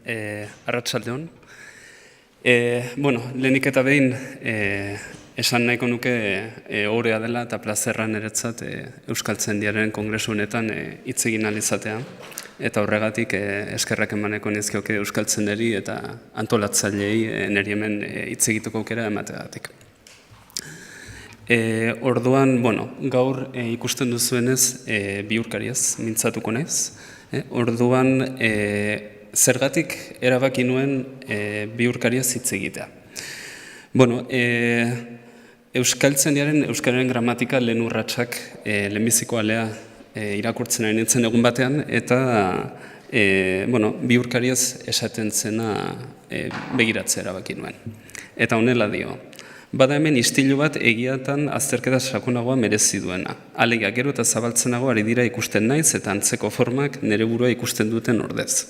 arratsaldeon. Lehenik eta behin esan nahiko nuke ohorea dela eta plazerra niretzat Euskaltzaindiaren kongresu honetan hitz egin ahal izatea. Eta horregatik eskerrak emaneko nizkioke Euskaltzainderi eta antolatzaileei niri hemen hitz egiteko aukera emateagatik. Orduan, gaur ikusten duzuenez bihurkariaz mintzatuko naiz. Orduan, zergatik erabaki nuen bihurkariaz hitz egitea. Euskaltzaindiaren euskararen gramatika lehen urratsak lehenbiziko alea irakurtzen ari nintzen egun batean, eta bihurkariaz esaten zena begiratzea erabaki nuen. Eta honela dio. Bada hemen istilu bat egiatan azterketa sakonagoa merezi duena. Alegia, gero eta zabaltzenago ari dira ikusten naiz eta antzeko formak nere burua ikusten duten ordez.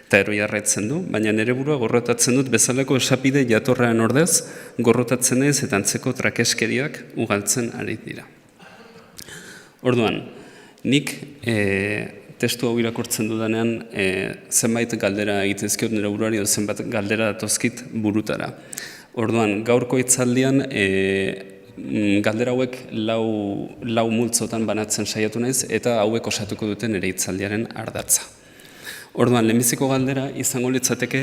Eta eroi jarraitzen du, baina nere burua gorrotatzen dut bezaleko esapide jatorrean ordez, gorrotatzen naiz eta antzeko trakeskeriak ugaltzen ari dira. Orduan, nik testu hau irakurtzen dudanean zenbait galdera egitezkiot nere buruari edo zenbait galdera datozkit burutara. Orduan, gaurko hitzaldian galdera hauek lau multzotan banatzen saiatu naiz eta hauek osatuko duten nire hitzaldiaren ardatza. Orduan, lehenbiziko galdera izango litzateke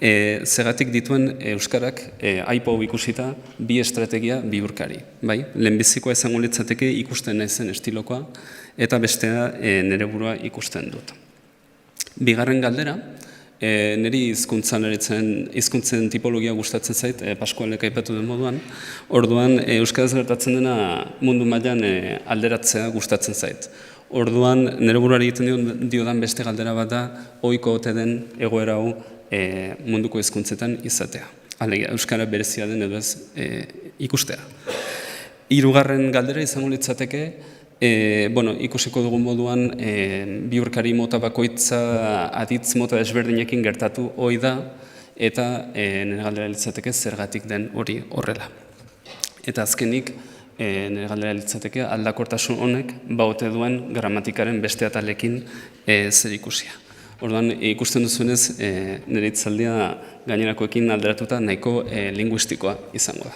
zergatik dituen euskarak aipa hau ikusita bi estrategia bihurkari. Lehenbizikoa izango litzateke ikusten naizen estilokoa eta bestea nire burua ikusten dut. Bigarren galdera, niri hizkuntzen tipologia gustatzen zait, Paskualek aipatu den moduan. Orduan, euskaraz gertatzen dena mundu mailan alderatzea gustatzen zait. Orduan, nire buruari egiten diodan beste galdera bat da, ohiko ote den egoera hau munduko hizkuntzetan izatea. Alegia, euskara berezia den edo ez ikustea. Hirugarren galdera izango litzateke, ikusiko dugun moduan bihurkari mota bakoitza aditz mota desberdinekin gertatu ohi da eta nire galdera litzateke zergatik den hori horrela. Eta azkenik nire galdera litzateke aldakortasun honek baote duen gramatikaren beste atalekin zer ikusia. Orduan ikusten duzuenez nire hitzaldia gainerakoekin alderatuta nahiko linguistikoa izango da.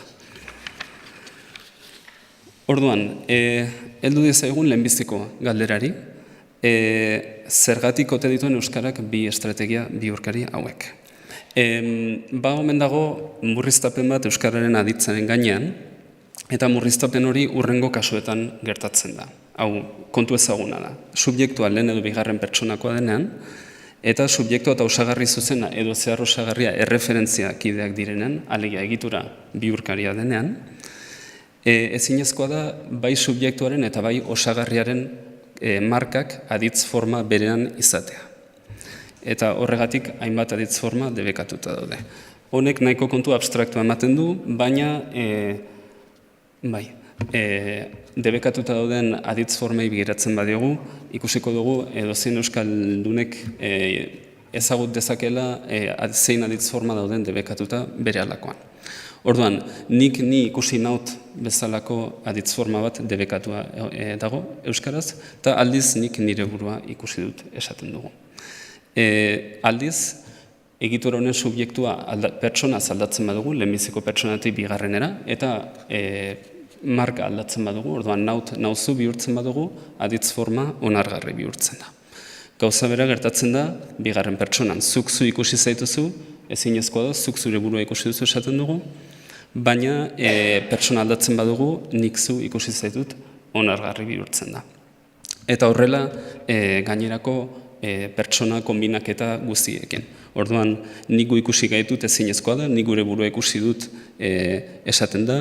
Orduan, heldu diezagun lehenbiziko galderari, zergatik ote dituen euskarak bi estrategia bihurkari hauek. Omen dago murriztapen bat euskararen aditzaren gainean, eta murriztapen hori hurrengo kasuetan gertatzen da. Hau, kontu ezaguna da. Subjektua lehen edo bigarren pertsonakoa denean, eta subjektua eta osagarri zuzena edo zehar osagarria erreferentzia kideak direnean, alegia egitura bihurkaria denean, ezinezkoa da bai subjektuaren eta bai osagarriaren markak aditz forma berean izatea. Eta horregatik hainbat aditz forma debekatuta daude. Honek nahiko kontu abstraktua ematen du, baina debekatuta dauden aditz formei begiratzen badiogu, ikusiko dugu edozein euskaldunek ezagut dezakela zein aditz forma dauden debekatuta berehalakoan. Orduan, ni ikusi naut bezalako aditz forma bat debekatua dago euskaraz, eta aldiz nik nire burua ikusi dut esaten dugu. Aldiz, egitura honen subjektua pertsonaz aldatzen badugu, lehenbiziko pertsonatik bigarrenera, eta marka aldatzen badugu, orduan nauzu bihurtzen badugu, aditz forma onargarri bihurtzen da. Gauza bera gertatzen da, bigarren pertsonan, zuk zu ikusi zaituzu, ezinezkoa da, zuk zure burua ikusi duzu esaten dugu, baina pertsona aldatzen badugu, nik zu ikusi zaitut onargarri bihurtzen da. Eta horrela, gainerako pertsona konbinaketa guztiekin. Orduan, nik gu ikusi gaitut ezinezkoa da, nik gure burua ikusi dut esaten da,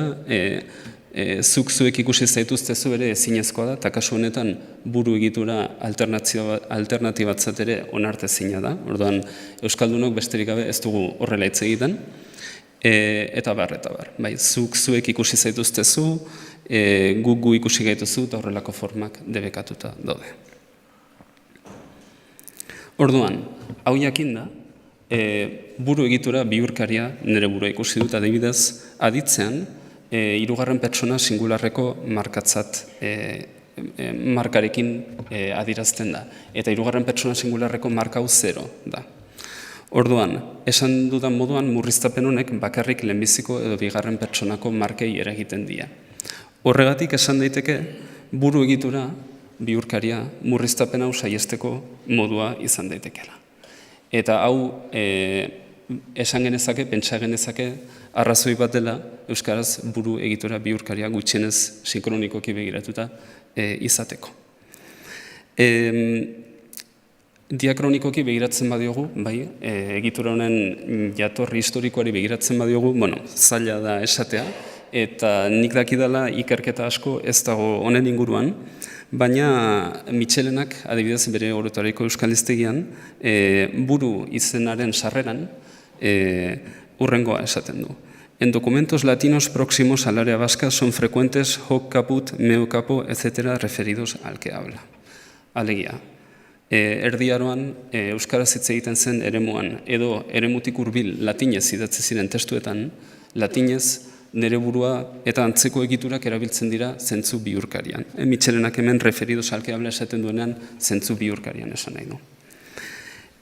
zuek ikusi zaituztezu ere ezinezkoa da, eta kasu honetan buru egitura alternatibatzat ere onartezina da. Orduan, euskaldunok besterik gabe ez dugu horrela hitz egiten, eta bar. Zuek ikusi zaituztezu, gu ikusi gaituzu, eta horrelako formak debekatuta daude. Orduan, hau jakin da, buru egitura bihurkaria nire burua ikusi dut, adibidez, aditzean, hirugarren pertsona singularreko markatzat markarekin adierazten da. Eta hirugarren pertsona singularreko marka hau 0 da. Orduan, esan dudan moduan murriztapen honek bakarrik lehenbiziko edo bigarren pertsonako markei eragiten dira. Horregatik esan daiteke buru egitura bihurkaria murriztapen hau saiesteko modua izan daitekeela. Eta hau esan genezake, pentsa genezake, arrazoi bat dela euskaraz buru egitura bihurkaria gutxienez sinkronikoki begiratuta izateko. Diakronikoki begiratzen badiogu, bai, egitura honen jatorri historikoari begiratzen badiogu, zaila da esatea, eta nik dakidala ikerketa asko ez dago honen inguruan, baina Mitxelenak, adibidez bere orotariko euskal hiztegian, buru izenaren sarreran hurrengoa esaten du. En documentos latinos próximos al área vasca son frecuentes hoc caput, meu capo, etc. referidos al que habla. Alegia. Erdiaroan euskaraz hitz egiten zen eremuan, edo eremutik hurbil latinez idatzi ziren testuetan, latinez nere burua eta antzeko egiturak erabiltzen dira zentzu bihurkarian. Mitxelenak hemen referidos al que habla esaten duenean zentzu bihurkarian esan nahi du.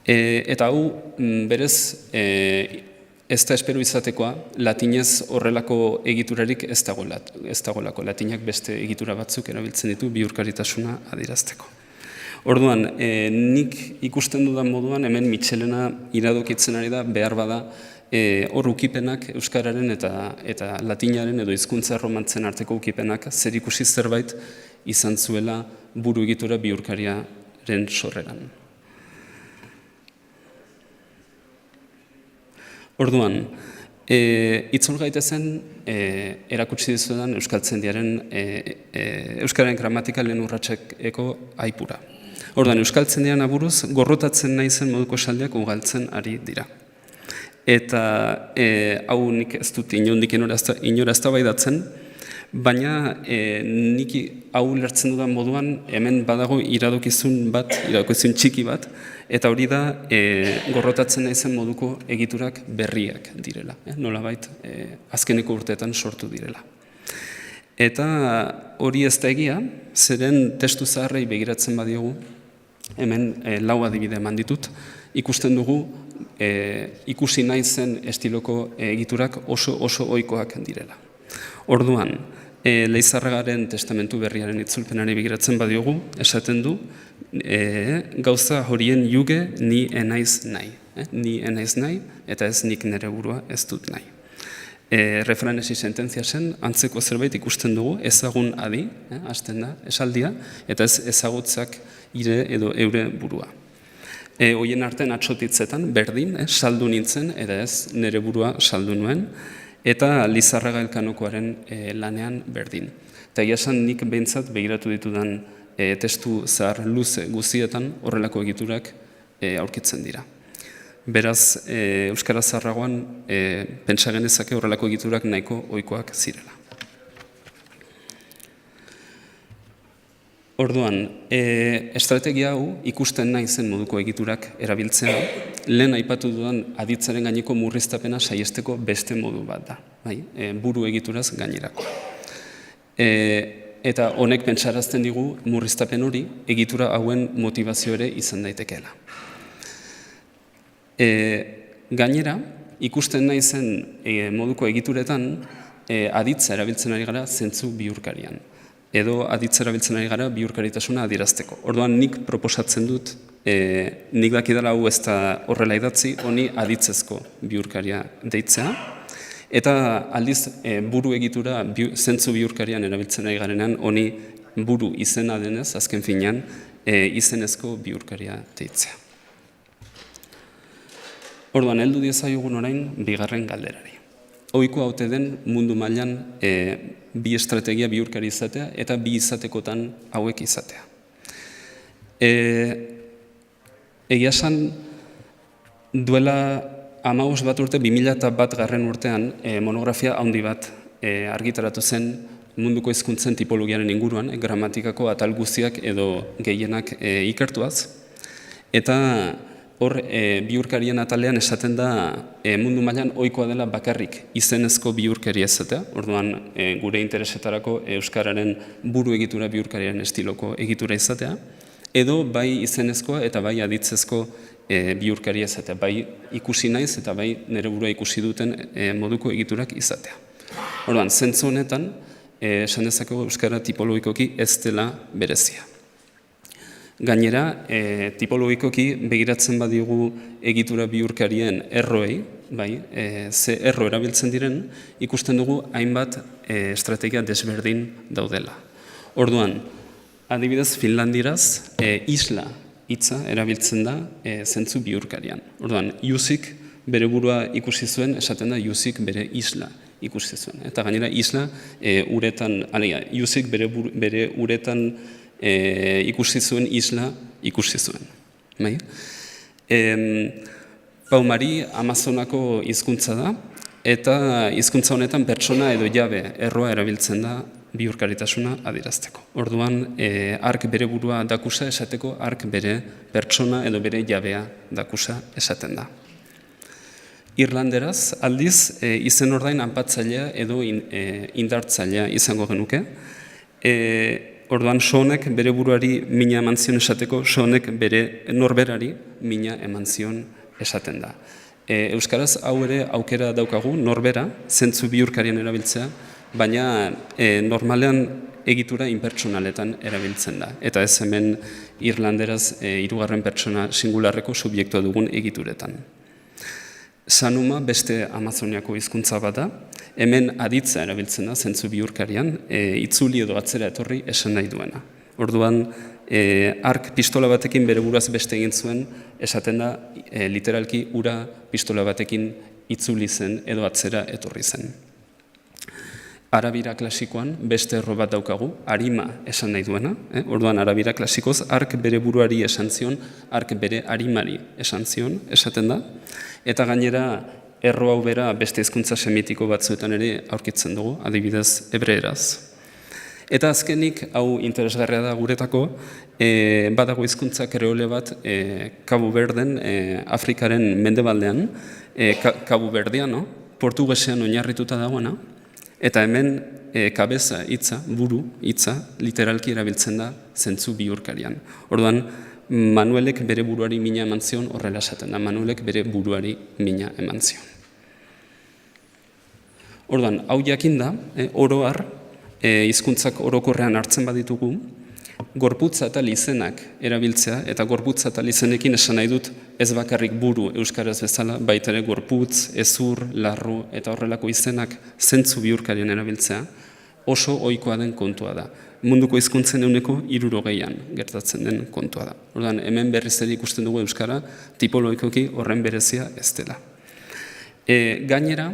Eta hau berez ez da espero izatekoa, latinez horrelako egiturarik ez dagoelako. Latinak beste egitura batzuk erabiltzen ditu bihurkaritasuna adierazteko. Orduan, nik ikusten dudan moduan, hemen Mitxelena iradokitzen ari da, behar bada, hor ukipenak euskararen eta latinaren edo hizkuntza erromantzen arteko ukipenak zer ikusi zerbait izan zuela buru egitura bihurkariaren sorreran. Orduan, itzul gaitezen erakutsi dizuetan euskaltzendiaren euskararen gramatikalen urratseko aipura. Orduan, euskaltzendian aburuz, gorrotatzen naizen moduko esaldiak ugaltzen ari dira. Eta hau nik ez dut inondik inora eztabaidatzen, baina nik hau lertzen dudan moduan hemen badago iradokizun txiki bat, eta hori da gorrotatzen naizen moduko egiturak berriak direla, nolabait azkeneko urteetan sortu direla. Eta hori ez da egia, zeren testu zaharrei begiratzen badiogu, hemen lau adibide eman ditut, ikusten dugu ikusi nahi zen estiloko egiturak oso ohikoak direla. Orduan, Leizarragaren testamentu berriaren itzulpenari begiratzen badiogu, esaten du, gauza horien juge ni enaiz nahi. Ni enaiz nahi, eta ez nik nere burua ez dut nahi. Refranesi sententzia zen, antzeko zerbait ikusten dugu, ezagun adi, hasten da, esaldia, eta ez ezagutzak ire edo eure burua. Hoien artean atxotitzetan, berdin, saldu nintzen, eta ez nere burua saldu nuen, eta Lizarraga Elkanokoaren lanean berdin. Eta esan nik behintzat begiratu ditudan testu zahar luze guztietan horrelako egiturak aurkitzen dira. Beraz, Euskara Zaharragoan pentsa genezake horrelako egiturak nahiko ohikoak zirela. Orduan, estrategia hau ikusten nahi zen moduko egiturak erabiltzea, lehen aipatu dudan aditzaren gaineko murriztapena saiesteko beste modu bat da, buru egituraz gainerako. Eta honek pentsarazten digu murriztapen hori egitura hauen motivazio ere izan daitekeela. Gainera, ikusten nahi zen moduko egituretan aditza erabiltzen ari gara zentzu bihurkarian. Edo aditza erabiltzen ari gara bihurkaritasuna adierazteko. Orduan nik proposatzen dut, nik dakidala hau ez da horrela idatzi, honi aditzezko bihurkaria deitzea, eta aldiz buru egitura zentzu bihurkarian erabiltzen ari garenan, honi buru izena denez, azken finean, izenezko bihurkaria deitzea. Orduan, heldu diezaiogun orain bigarren galderari. Ohiko haute den mundu mailan bi estrategia bihurkari izatea eta bi izatekotan hauek izatea. Egia esan duela 15 bat urte, 2001 urtean monografia handi bat argitaratu zen munduko hizkuntzen tipologiaren inguruan, gramatikako atal guztiak edo gehienak ikertuaz, eta hor, bihurkarien atalean esaten da mundu mailan ohikoa dela bakarrik izenezko bihurkaria izatea, orduan gure interesetarako euskararen buru egitura bihurkariaren estiloko egitura izatea, edo bai izenezkoa eta bai aditzezko bihurkari izatea, bai ikusi naiz eta bai nire burua ikusi duten moduko egiturak izatea. Orduan, zentzu honetan, esan dezakegu euskara tipologikoki ez dela berezia. Gainera, tipologikoki begiratzen badigu egitura bihurkarien erroei, ze erro erabiltzen diren, ikusten dugu hainbat estrategia desberdin daudela. Orduan, adibidez Finlandieraz, isla hitza erabiltzen da zentzu bihurkarian. Orduan, Jusik bere burua ikusi zuen, esaten da Jusik bere isla ikusi zuen. Eta gainera isla uretan, Jusik bere uretan ikusi zuen isla ikusi zuen. Paumari Amazonako hizkuntza da, eta hizkuntza honetan pertsona edo jabe erroa erabiltzen da bihurkaritasuna adierazteko. Orduan, ark bere burua dakusa esateko, ark bere pertsona edo bere jabea dakusa esaten da. Irlanderaz, aldiz, izen ordain anpatzailea edo indartzailea izango genuke. Orduan, sohonek bere buruari mina eman zion esateko, sohonek bere norberari mina eman zion esaten da. Euskaraz, hau ere aukera daukagu, norbera, zentzu bihurkarien erabiltzea, baina normalean egitura inpertsonaletan erabiltzen da. Eta ez hemen irlanderaz hirugarren pertsona singularreko subjektua dugun egituretan. Sanuma beste Amazoniako hizkuntza bat da, hemen aditza erabiltzen da zentzu bihurkarian, itzuli edo atzera etorri esan nahi duena. Orduan, ark pistola batekin bere buruaz beste egin zuen, esaten da literalki ura pistola batekin itzuli zen edo atzera etorri zen. Arabira klasikoan beste erro bat daukagu, arima esan nahi duena. Orduan, arabira klasikoz, ark bere buruari esan zion, ark bere arimari esan zion, esaten da. Eta gainera, erro hau bera beste hizkuntza semitiko batzuetan ere aurkitzen dugu, adibidez hebreeraz. Eta azkenik, hau interesgarria da guretako, badago hizkuntza kreole bat Cabo Verden, Afrikaren mendebaldean, Cabo Verdeano, portugesean oinarrituta dagoena, eta hemen kabeza hitza, buru hitza, literalki erabiltzen da zentzu bihurkarian. Orduan, Manuelek bere buruari mina eman zion, horrela esaten da, Manuelek bere buruari mina eman zion. Orduan, hau jakin da, oro har, hizkuntzak orokorrean hartzen baditugu, gorputza eta lizenak erabiltzea, eta gorputza eta lizenekin esan nahi dut ez bakarrik buru euskaraz bezala, baita ere gorputz, ezur, larru eta horrelako izenak zentzu bihurkarien erabiltzea, oso ohikoa den kontua da. Munduko hizkuntzen 60%an gertatzen den kontua da. Orduan, hemen berriz ere ikusten dugu euskara, tipologikoki horren berezia ez dela. Gainera,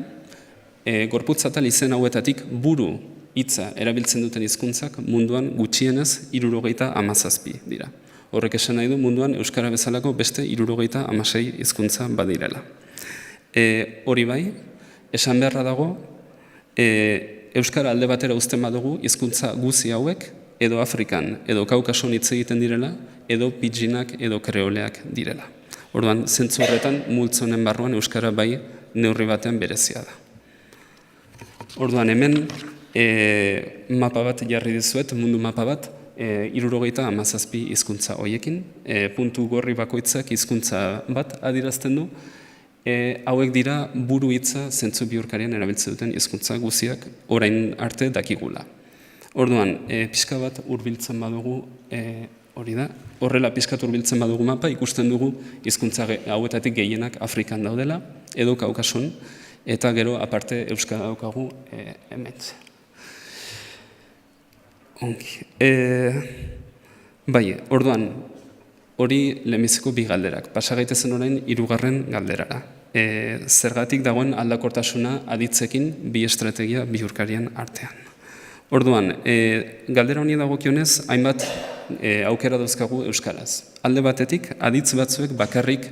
gorputza eta lizen hauetatik buru hitza erabiltzen duten hizkuntzak munduan gutxienez 77 dira. Horrek esan nahi du munduan euskara bezalako beste 76 hizkuntza badirela. Hori bai, esan beharra dago, euskara alde batera uzten badugu hizkuntza guzi hauek edo Afrikan edo Kaukason hitz egiten direla edo pidginak edo kreoleak direla. Orduan, zentzu horretan multzonen barruan euskara bai neurri batean berezia da. Orduan, hemen mapa bat jarri dizuet, mundu mapa bat, 77 hizkuntza horiekin, puntu gorri bakoitzak hizkuntza bat adierazten du, hauek dira buru hitza zentzu bihurkarian erabiltzen duten hizkuntza guziak orain arte dakigula. Orduan, pixka bat hurbiltzen badugu, hori da, horrela pixka bat hurbiltzen badugu mapa, ikusten dugu hizkuntza hauetatik gehienak Afrikan daudela, edo Kaukason, eta gero aparte euskara daukagu hementxe. Orduan, hori lehenbiziko bi galderak. Pasa gaitezen orain 3. galderara. Zergatik dagoen aldakortasuna aditzekin bi estrategia bihurkarien artean. Orduan, galdera honi dagokionez, hainbat aukera dauzkagu euskaraz. Alde batetik, aditz batzuek bakarrik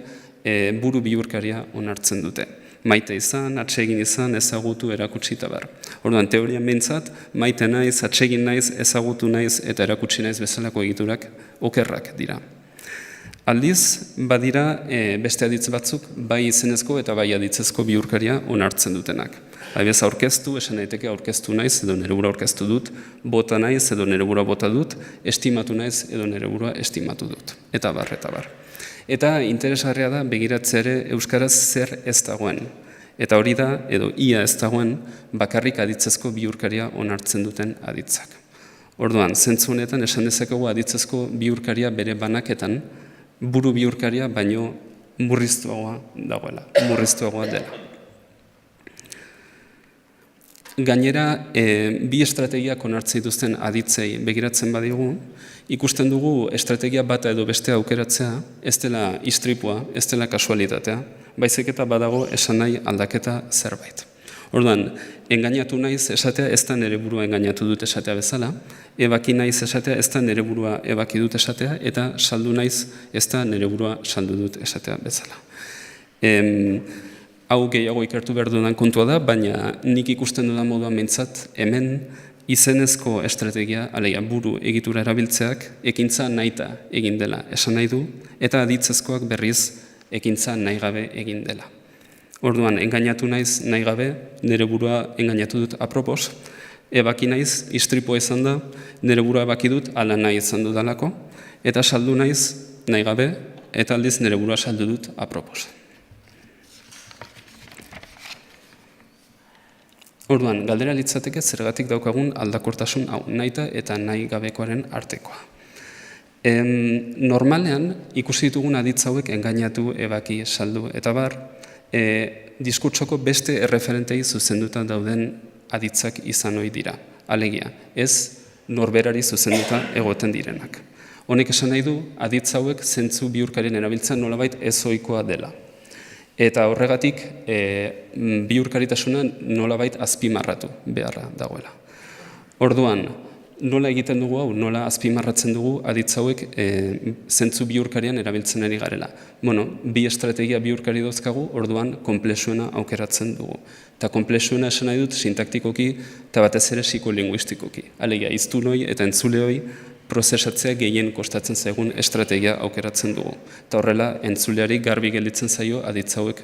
buru bihurkaria onartzen dute. Maite izan, atsegin izan, ezagutu, erakutsi eta bar. Orduan, teorian behintzat, maite naiz, atsegin naiz, ezagutu naiz eta erakutsi naiz bezalako egiturak okerrak dira. Aldiz, badira beste aditz batzuk, bai izenezko eta bai aditzezko bihurkaria onartzen dutenak. Adibidez, aurkeztu, esan daiteke aurkeztu naiz edo nire burua aurkeztu dut, bota naiz edo nire burua bota dut, estimatu naiz edo nire burua estimatu dut. Eta bar, eta bar. Eta interesgarria da begiratzea ere euskaraz zer ez dagoen. Eta hori da, edo ia ez dagoen, bakarrik aditzezko bihurkaria onartzen duten aditzak. Orduan, zentzu honetan esan dezakegu aditzezko bihurkaria bere banaketan, buru bihurkaria baino murriztuagoa dagoela, murriztuagoa dela. Gainera, bi estrategiak onartzen dituzten aditzei begiratzen badigu, ikusten dugu estrategia bata edo bestea aukeratzea, ez dela istripua, ez dela kasualitatea, baizik eta badago esan nahi aldaketa zerbait. Orduan, engainatu naiz esatea ez da nire burua engainatu dut esatea bezala, ebaki naiz esatea ez da nire burua ebaki dut esatea, eta saldu naiz ez da nire burua saldu dut esatea bezala. Hau gehiago ikertu behar dudan kontua da, baina nik ikusten dudan moduan mintzat, hemen izenezko estrategia, alegia buru egitura erabiltzeak, ekintza nahita egin dela esan nahi du, eta aditzezkoak berriz ekintza nahi gabe egin dela. Orduan, engainatu naiz nahi gabe, nire burua engainatu dut apropos, ebaki naiz, istripua izan da, nire burua ebaki dut, ala nahi izan dudalako, eta saldu naiz nahi gabe, eta aldiz nire burua saldu dut apropos. Orduan, galdera litzateke zergatik daukagun aldakortasun hau, nahita eta nahi gabekoaren artekoa. Normalean, ikusi ditugun aditz hauek engainatu, ebaki, saldu, eta bar, diskurtsoko beste erreferentei zuzenduta dauden aditzak izan ohi dira. Alegia, ez norberari zuzenduta egoten direnak. Honek esan nahi du, aditz hauek zentzu bihurkarien erabiltzen nolabait ez ohikoa dela. Eta horregatik, bihurkaritasuna nolabait azpimarratu beharra dagoela. Orduan, nola egiten dugu hau, nola azpimarratzen dugu aditz hauek zentzu bihurkarian erabiltzen ari garela. Bi estrategia bihurkari dauzkagu, orduan konplexuena aukeratzen dugu. Eta konplexuena esan nahi dut sintaktikoki eta batez ere psikolinguistikoki. Alegia, hiztunoi eta entzuleoi prozesatzea gehien kostatzen zaigun estrategia aukeratzen dugu. Eta horrela, entzuleari garbi gelditzen zaio aditz hauek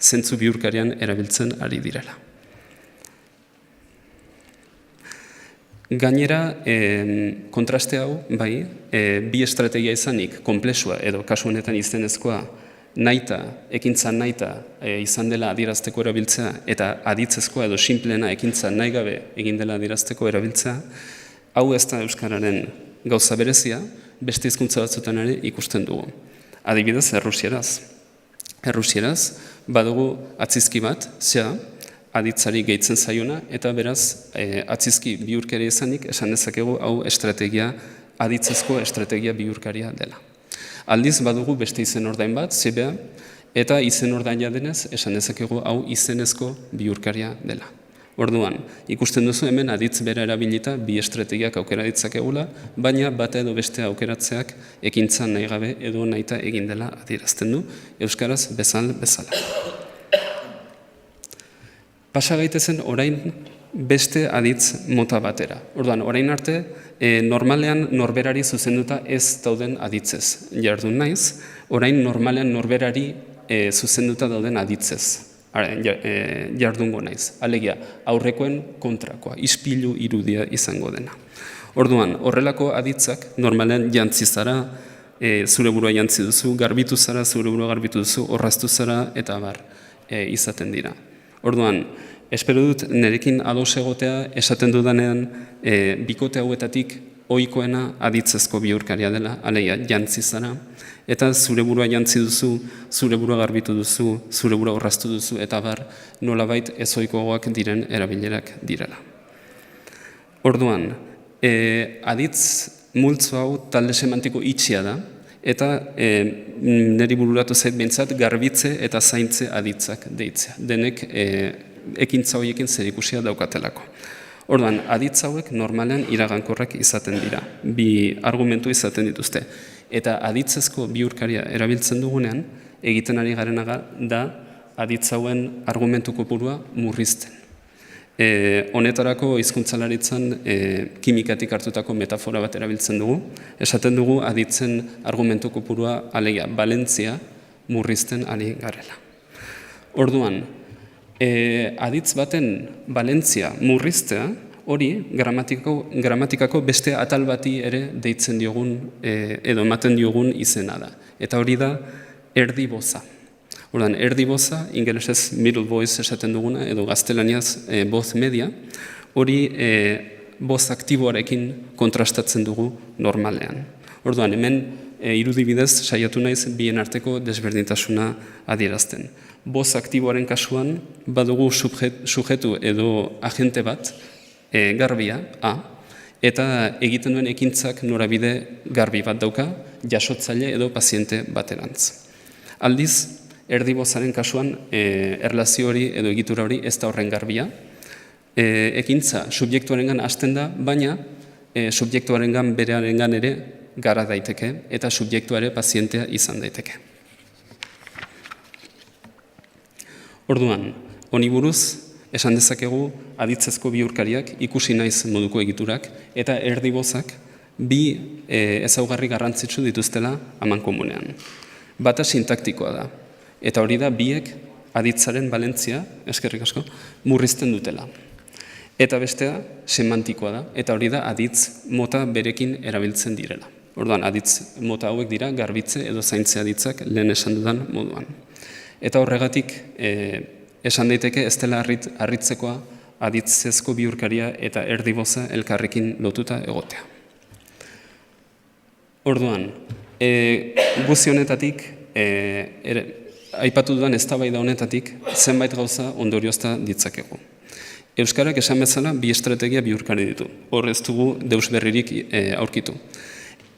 zentzu bihurkarian erabiltzen ari direla. Gainera, kontraste hau, bai, bi estrategia izanik, konplexua edo kasu honetan izenezkoa, nahita, ekintza nahita izan dela adierazteko erabiltzea, eta aditzezkoa edo sinplena ekintza nahi gabe egin dela adierazteko erabiltzea, hau ez da euskararen gauza berezia, beste hizkuntza batzuetan ere ikusten dugu. Adibidez, errusieraz. Errusieraz, badugu atzizki bat, aditzari gehitzen zaiona, eta beraz, atzizki bihurkaria izanik, esan dezakegu hau estrategia, aditzezko estrategia bihurkaria dela. Aldiz, badugu beste izen ordain bat, zebea, eta izen ordaina denez, esan dezakegu hau izenezko bihurkaria dela. Orduan, ikusten duzu hemen aditz bera erabilita bi estrategiak aukera ditzakegula, baina bata edo beste aukeratzeak ekintza nahi gabe edo nahita egin dela adierazten du, euskaraz bezala. Pasa gaitezen orain beste aditz mota batera. Orduan, orain arte, normalean norberari zuzenduta ez dauden aditzez jardun naiz, orain normalean norberari zuzenduta dauden aditzez jardungo naiz. Alegia, aurrekoen kontrakoa, ispilu irudia izango dena. Orduan, horrelako aditzak normalean jantzi zara, zure burua jantzi duzu, garbitu zara, zure burua garbitu duzu, orraztu zara, eta bar, izaten dira. Orduan, espero dut nerekin ados egotea esaten dudanean bikote hauetatik ohikoena aditzezko bihurkaria dela, alegia jantzi zara, eta zure burua jantzi duzu, zure burua garbitu duzu, zure burua orraztu duzu, eta bar, nolabait ez ohikoagoak diren erabilerak direla. Orduan, aditz multzo hau talde semantiko itxia da, eta niri bururatu zait behintzat garbitze eta zaintze aditzak deitzea. Denek ekintza horiekin zerikusia daukatelako. Orduan, aditz hauek normalean iragankorrak izaten dira, bi argumentu izaten dituzte. Eta aditzezko bihurkaria erabiltzen dugunean, egiten ari garenaga da aditz hauen argumentu kopurua murrizten. Honetarako hizkuntzalaritzan kimikatik hartutako metafora bat erabiltzen dugu. Esaten dugu aditzen argumentu kopurua alegia balentzia murrizten ari garela. Orduan, aditz baten balentzia murriztea, hori gramatikako beste atal bati ere deitzen diogun edo ematen diogun izena da. Eta hori da erdiboza. Orduan, erdiboza, ingelesez middle voice esaten duguna, edo gaztelaniaz voz media, hori voz aktiboarekin kontrastatzen dugu normalean. Orduan, hemen irudibidez saiatu naiz bien arteko desberdintasuna adierazten. Voz aktiboaren kasuan badugu sujetu edo agente bat, garbia, A, eta egiten duen ekintzak norabide garbi bat dauka, jasotzaile edo paziente baterantz. Aldiz, erdibozaren kasuan erlazio hori edo egitura hori ez da horren garbia. Ekintza subjektuarengan hasten da, baina subjektuarengan berearengan ere gara daiteke eta subjektua ere pazientea izan daiteke. Orduan, honi buruz, esan dezakegu aditzezko bihurkariak ikusi naiz moduko egiturak eta erdibozak bi ezaugarri garrantzitsu dituztela amankomunean. Bata sintaktikoa da, eta hori da biek aditzaren balentzia, eskerrik asko, murrizten dutela. Eta bestea semantikoa da, eta hori da aditz mota berekin erabiltzen direla. Orduan, aditz mota hauek dira garbitze edo zaintze aditzak lehen esan dudan moduan. Eta horregatik esan daiteke ez dela harritzekoa aditzezko bihurkaria eta erdiboza elkarrekin lotuta egotea. Orduan, guzti honetatik, aipatu dudan eztabaida honetatik, zenbait gauza ondoriozta ditzakegu. Euskarak esan bezala bi estrategia bihurkari ditu, hor ez dugu deus berririk aurkitu.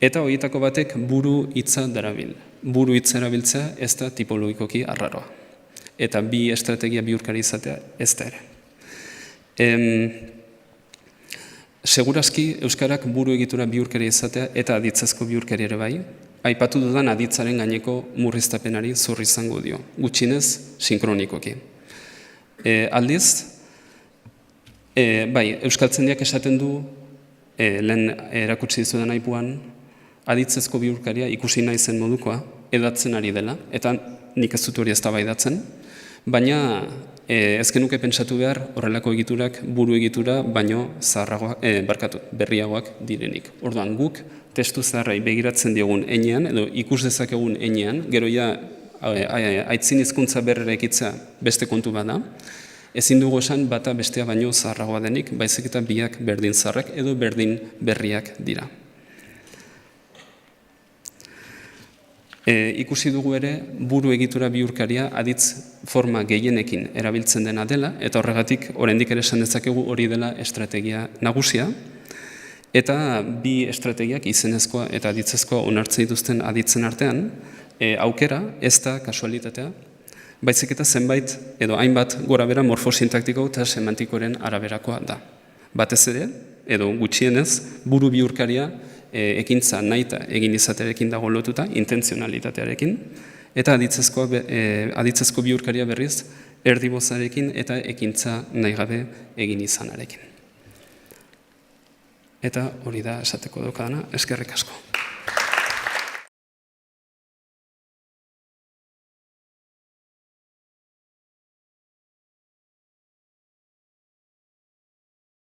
Eta horietako batek buru hitza darabil. Buru hitza erabiltzea ez da tipologikoki arraroa. Eta bi estrategia bihurkari izatea ez da ere. Segurazki Euskarak buru egitura bihurkari izatea eta aditzezko bihurkari ere bai, aipatu dudan aditzaren gaineko murriztapenari zor izango dio, gutxinez sinkronikoki. Aldiz, bai, euskaltzaindiak esaten du, lehen erakutsi dizudan aipuan, aditzezko bihurkaria ikusi naizen modukoa, edatzen ari dela, eta nik ez dut hori eztabaidatzen, baina ez genuke pentsatu behar horrelako egiturak buru egitura baino berriagoak direnik. Orduan guk testu zaharrai begiratzen diogun heinean, edo ikus dezakegun heinean, gero ja aitzin hizkuntza berrera ekitza beste kontu bada, ezin dugu esan bata bestea baino zaharragoa denik, baizik eta biak berdin zaharrak edo berdin berriak dira. Ikusi dugu ere buru egitura bihurkaria aditz forma gehienekin erabiltzen dena dela, eta horregatik oraindik ere esan dezakegu hori dela estrategia nagusia, eta bi estrategiak izenezkoa eta aditzezkoa onartzen dituzten aditzen artean, aukera ez da kasualitatea, baizik eta zenbait edo hainbat gorabera morfosintaktiko eta semantikoren araberakoa da. Batez ere, edo gutxienez, buru bihurkaria ekintza nahita egin izatearekin dago lotuta, intentzionalitatearekin, eta aditzezko bihurkaria berriz erdibozarekin eta ekintza nahi gabe egin izanarekin. Eta hori da esateko daukadana, eskerrik asko.